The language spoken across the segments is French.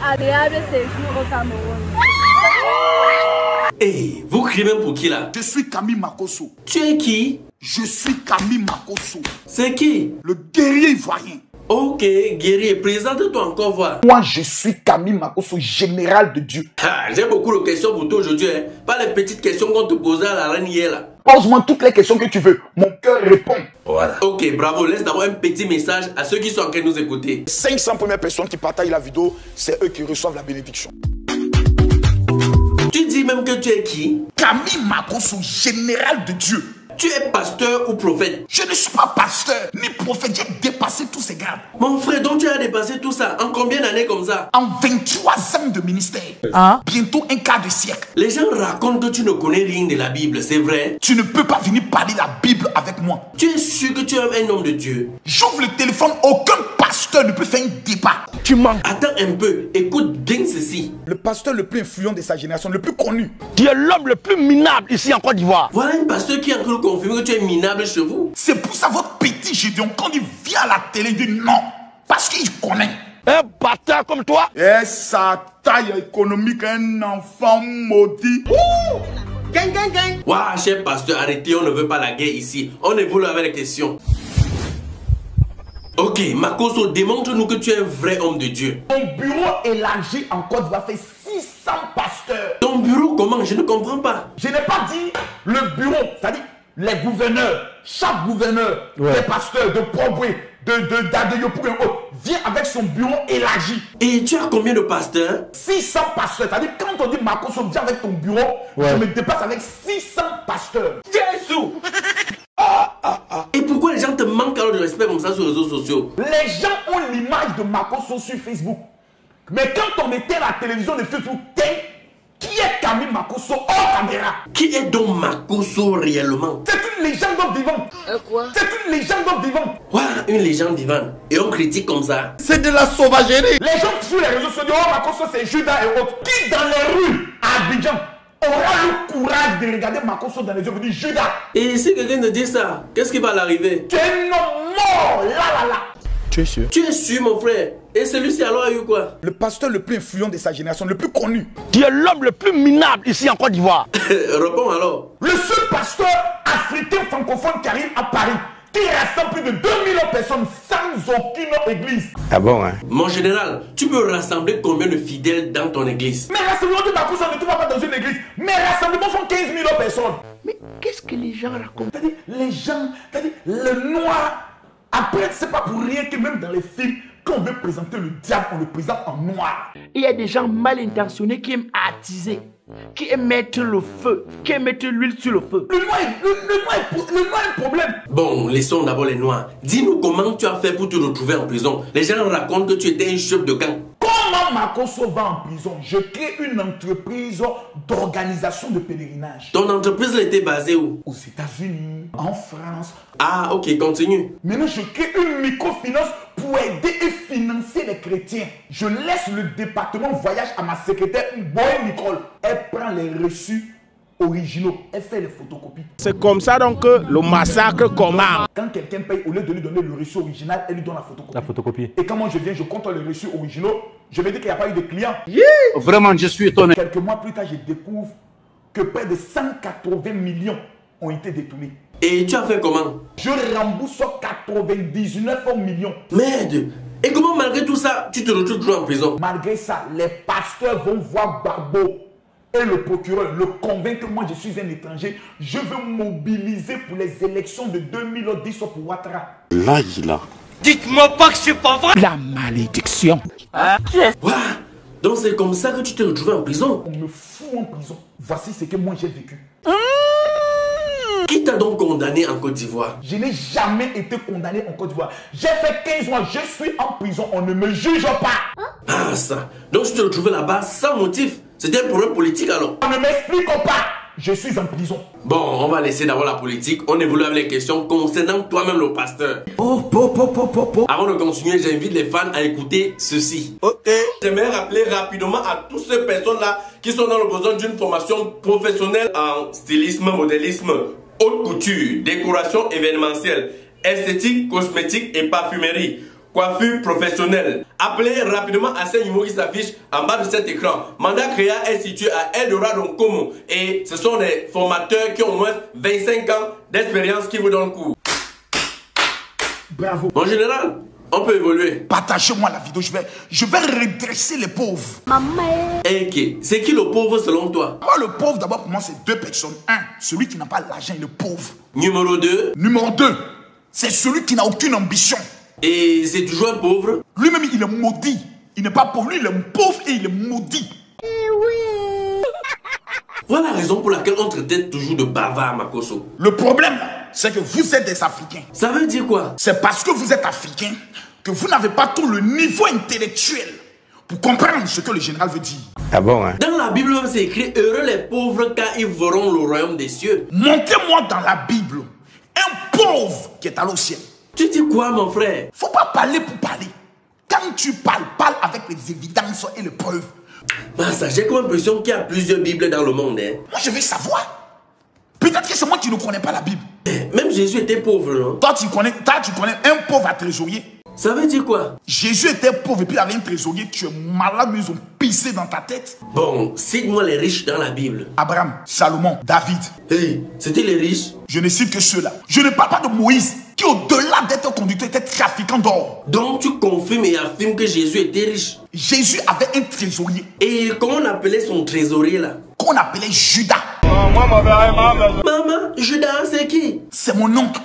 agréable séjour au Cameroun. Hey, vous criez même pour qui là? Je suis Camille Makosso. Tu es qui? Je suis Camille Makosso. C'est qui? Le guerrier ivoirien. Ok, guerrier, présente-toi encore voir. Moi, je suis Camille Makosso, général de Dieu. Ah, j'ai beaucoup de questions pour toi aujourd'hui. Hein. Pas les petites questions qu'on te posait à la reine hier là. Pose-moi toutes les questions que tu veux. Mon cœur répond. Voilà. Ok, bravo. Laisse d'abord un petit message à ceux qui sont en train de nous écouter. 500 premières personnes qui partagent la vidéo, c'est eux qui reçoivent la bénédiction. Tu dis même que tu es qui? Camille Makosso, général de Dieu. Tu es pasteur ou prophète? Je ne suis pas pasteur ni prophète, j'ai dépassé tous ces grades. Mon frère, donc tu as dépassé tout ça en combien d'années comme ça? En 23 ans de ministère. Bientôt un quart de siècle. Les gens racontent que tu ne connais rien de la Bible, c'est vrai? Tu ne peux pas venir parler la Bible avec moi. Tu es sûr que tu es un homme de Dieu? J'ouvre le téléphone, aucun pasteur ne peut faire un débat. Tu mens. Attends un peu, écoute bien ceci. Le pasteur le plus influent de sa génération, le plus connu. Tu es l'homme le plus minable ici en Côte d'Ivoire. Voilà un pasteur qui est en train de confirmer que tu es minable chez vous. C'est pour ça votre petit Gédéon, quand il vient à la télé, il dit non. Parce qu'il connaît. Un bâtard comme toi. Et sa taille économique, un enfant maudit. Gang, gang, gang. Waouh, cher pasteur, arrêtez, on ne veut pas la guerre ici. On évolue avec les questions. Ok, Makosso, démontre-nous que tu es un vrai homme de Dieu. Mon bureau élargi en Côte d'Ivoire fait 600 pasteurs. Ton bureau, comment? Je ne comprends pas. Je n'ai pas dit le bureau, c'est-à-dire les gouverneurs. Chaque gouverneur, des pasteurs de Pogwe, d'Adeyopo et autres, vient avec son bureau élargi. Et tu as combien de pasteurs? 600 pasteurs. C'est-à-dire quand on dit Makosso, viens avec ton bureau, je me dépasse avec 600 pasteurs. Jésus! Et pourquoi les gens te manquent alors de respect comme ça sur les réseaux sociaux? Les gens ont l'image de Makosso sur Facebook. Mais quand on mettait la télévision de Facebook, qui est Camille Makosso hors caméra? Qui est donc Makosso réellement? C'est une légende vivante. Quoi? C'est une légende vivante. Quoi? Une légende vivante? Et on critique comme ça? C'est de la sauvagerie. Les gens sur les réseaux sociaux, oh Makosso c'est Judas et autres. Qui dans les rues à Abidjan aura le courage de regarder Makosso dans les yeux et dire Judas? Et si quelqu'un te dit ça, qu'est-ce qui va l'arriver? Tu es un homme mort, là. Tu es sûr? Tu es sûr, mon frère? Et celui-ci alors a eu quoi? Le pasteur le plus influent de sa génération, le plus connu. Tu es l'homme le plus minable ici en Côte d'Ivoire. Réponds alors. Le seul pasteur africain francophone qui arrive à Paris, qui rassemble plus de 2000 personnes sans aucune église. Ah bon, hein? Mon général, tu peux rassembler combien de fidèles dans ton église? Mais rassemblement de Makosso ne trouve pas dans une église. Mes rassemblements font 15 000 personnes. Mais qu'est-ce que les gens racontent? C'est-à-dire, les gens, c'est-à-dire, le noir. Après, c'est pas pour rien que même dans les films, quand on veut présenter le diable, on le présente en noir. Il y a des gens mal intentionnés qui aiment attiser, qui aiment mettre le feu, qui aiment mettre l'huile sur le feu. Le noir est un problème. Bon, laissons d'abord les noirs. Dis-nous comment tu as fait pour te retrouver en prison. Les gens racontent que tu étais un chef de gang. Comment Makosso va en prison? Je crée une entreprise d'organisation de pèlerinage. Ton entreprise elle était basée où? Aux États-Unis, en France. Ah, ok, continue. Maintenant, je crée une microfinance pour aider et financer les chrétiens. Je laisse le département voyage à ma secrétaire, Boy Nicole. Elle prend les reçus originaux. Elle fait les photocopies. C'est comme ça donc que le massacre commence. Quand quelqu'un paye, au lieu de lui donner le reçu original, elle lui donne la photocopie. Et quand moi je viens, je compte les reçus originaux. Je me dis qu'il n'y a pas eu de clients. Vraiment, je suis étonné. Quelques mois plus tard, je découvre que près de 180 millions ont été détournés. Et tu as fait comment? Je rembourse 99 millions. Merde! Et comment malgré tout ça, tu te retrouves toujours en prison? Malgré ça, les pasteurs vont voir Barbeau. Et le procureur le convainc que moi je suis un étranger. Je veux mobiliser pour les élections de 2010 pour Ouattara. Là, il a. Dites-moi pas que c'est pas vrai. La malédiction. Wow. Donc c'est comme ça que tu t'es retrouvé en prison? On me fout en prison. Voici ce que moi j'ai vécu. Qui t'a donc condamné en Côte d'Ivoire? Je n'ai jamais été condamné en Côte d'Ivoire. J'ai fait 15 mois, je suis en prison, on ne me juge pas. Ah ça. Donc tu t'es retrouvé là-bas sans motif. C'était un problème politique alors? On ne m'explique pas. Je suis en prison. Bon, on va laisser d'abord la politique. On évolue avec les questions concernant toi-même le pasteur. Avant de continuer, j'invite les fans à écouter ceci. Ok. J'aimerais rappeler rapidement à toutes ces personnes-là qui sont dans le besoin d'une formation professionnelle en stylisme, modélisme, haute couture, décoration événementielle, esthétique, cosmétique et parfumerie. coiffure professionnelle. Appelez rapidement à ces numéros qui s'affichent en bas de cet écran. Mandat Créa est situé à Eldorado Como et ce sont des formateurs qui ont au moins 25 ans d'expérience qui vous donnent cours. Bravo. En général, on peut évoluer. Partagez-moi la vidéo, je vais redresser les pauvres. Ok, c'est qui le pauvre selon toi? Moi, le pauvre, d'abord, pour moi, c'est deux personnes. Un, celui qui n'a pas l'argent, il est pauvre. Numéro 2. Numéro 2, c'est celui qui n'a aucune ambition. Et c'est toujours un pauvre? Lui-même, il est maudit. Il n'est pas pauvre, lui, il est pauvre et il est maudit. Voilà la raison pour laquelle on traitait toujours de bavard, Makoso. Le problème, c'est que vous êtes des Africains. Ça veut dire quoi? C'est parce que vous êtes Africains que vous n'avez pas tout le niveau intellectuel pour comprendre ce que le général veut dire. Ah bon, hein? Dans la Bible, c'est écrit « Heureux les pauvres car ils verront le royaume des cieux ». Montrez-moi dans la Bible un pauvre qui est allé au ciel. Tu dis quoi, mon frère? Faut pas parler pour parler. Quand tu parles, parle avec les évidences et les preuves. Ça, j'ai comme l'impression qu'il y a plusieurs Bibles dans le monde. Hein. Moi, je veux savoir. Peut-être que c'est moi qui ne connais pas la Bible. Même Jésus était pauvre, non? Toi, tu connais un pauvre à trésorier. Ça veut dire quoi? Jésus était pauvre et puis il avait un trésorier. Tu es malade, mais ils ont pissé dans ta tête. Bon, cite-moi les riches dans la Bible. Abraham, Salomon, David. Hey, c'était les riches? Je ne cite que ceux-là. Je ne parle pas de Moïse, qui au-delà d'être conducteur était trafiquant d'or. Donc tu confirmes et affirmes que Jésus était riche. Jésus avait un trésorier. Et comment on appelait son trésorier là? Qu'on appelait Judas. Maman, Judas, c'est qui? C'est mon oncle.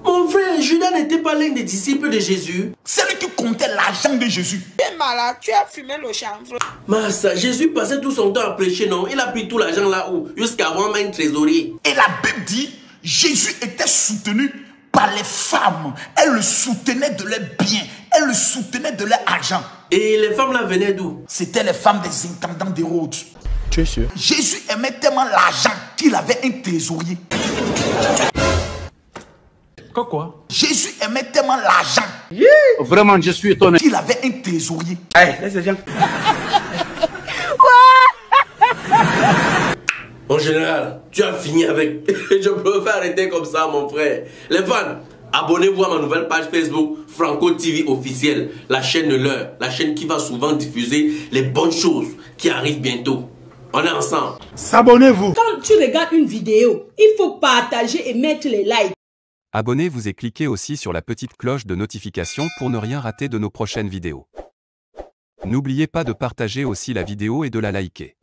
Mon frère, Judas n'était pas l'un des disciples de Jésus. C'est lui qui comptait l'argent de Jésus. Tu es malade, tu as fumé le chanvre. Massa, Jésus passait tout son temps à prêcher, non? Il a pris tout l'argent là où? Jusqu'à avoir même un trésorier. Et la Bible dit, Jésus était soutenu par les femmes. Elles le soutenaient de leurs biens. Elles le soutenaient de leur argent. Et les femmes là venaient d'où? C'était les femmes des intendants d'Hérode. Tu es sûr? Jésus aimait tellement l'argent qu'il avait un trésorier. Quoi? Jésus aimait tellement l'argent Vraiment, je suis étonné. qu'il avait un trésorier. Allez, laisse les gens. En général, tu as fini avec... Je peux pas arrêter comme ça, mon frère. Les fans, abonnez-vous à ma nouvelle page Facebook, Franco TV officiel. La chaîne de l'heure, la chaîne qui va souvent diffuser les bonnes choses qui arrivent bientôt. On est ensemble. Abonnez-vous. Quand tu regardes une vidéo, il faut partager et mettre les likes. Abonnez-vous et cliquez aussi sur la petite cloche de notification pour ne rien rater de nos prochaines vidéos. N'oubliez pas de partager aussi la vidéo et de la liker.